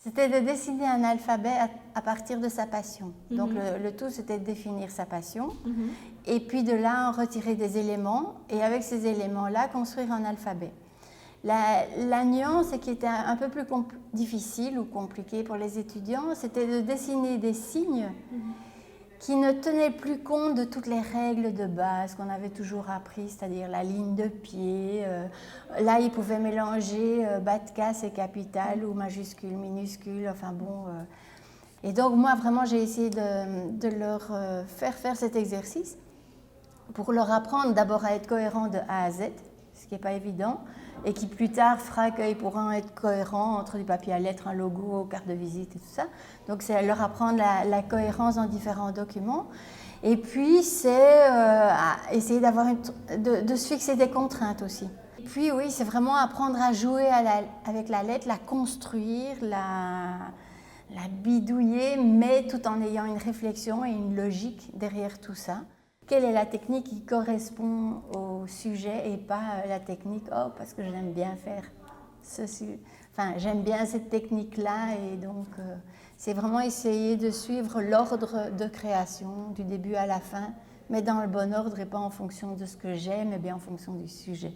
C'était de dessiner un alphabet à partir de sa passion. Donc le tout, c'était de définir sa passion et puis de là en retirer des éléments et avec ces éléments-là, construire un alphabet. La nuance qui était un peu plus difficile ou compliquée pour les étudiants, c'était de dessiner des signes qui ne tenaient plus compte de toutes les règles de base qu'on avait toujours apprises, c'est-à-dire la ligne de pied. Là, ils pouvaient mélanger bas de casse et capitale ou majuscule, minuscule, enfin bon. Et donc moi, vraiment, j'ai essayé de leur faire cet exercice pour leur apprendre d'abord à être cohérent de A à Z, ce qui n'est pas évident, et qui plus tard fera qu'ils pourront être cohérents entre du papier à lettres, un logo, carte de visite et tout ça. Donc c'est leur apprendre la cohérence dans différents documents. Et puis c'est essayer de se fixer des contraintes aussi. Et puis oui, c'est vraiment apprendre à jouer avec la lettre, la construire, la bidouiller, mais tout en ayant une réflexion et une logique derrière tout ça. Quelle est la technique qui correspond au sujet et pas la technique « oh, parce que j'aime bien faire ceci ». Enfin, j'aime bien cette technique-là et donc c'est vraiment essayer de suivre l'ordre de création du début à la fin, mais dans le bon ordre et pas en fonction de ce que j'aime, mais bien en fonction du sujet.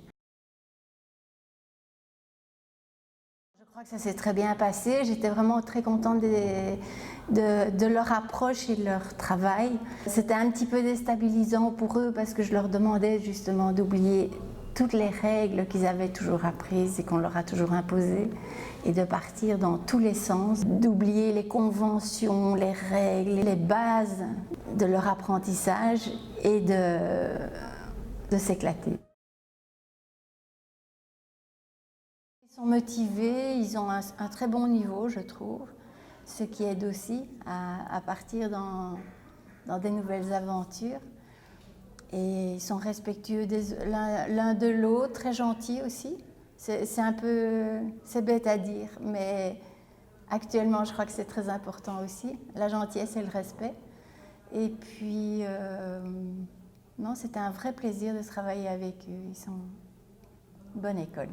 Je crois que ça s'est très bien passé. J'étais vraiment très contente de leur approche et de leur travail. C'était un petit peu déstabilisant pour eux parce que je leur demandais justement d'oublier toutes les règles qu'ils avaient toujours apprises et qu'on leur a toujours imposées et de partir dans tous les sens, d'oublier les conventions, les règles, les bases de leur apprentissage et de s'éclater. Ils sont motivés, ils ont un très bon niveau, je trouve, ce qui aide aussi à partir dans des nouvelles aventures. Et ils sont respectueux l'un de l'autre, très gentils aussi. C'est bête à dire, mais actuellement, je crois que c'est très important aussi, la gentillesse et le respect. Et puis, non, c'était un vrai plaisir de travailler avec eux. Ils sont une bonne école.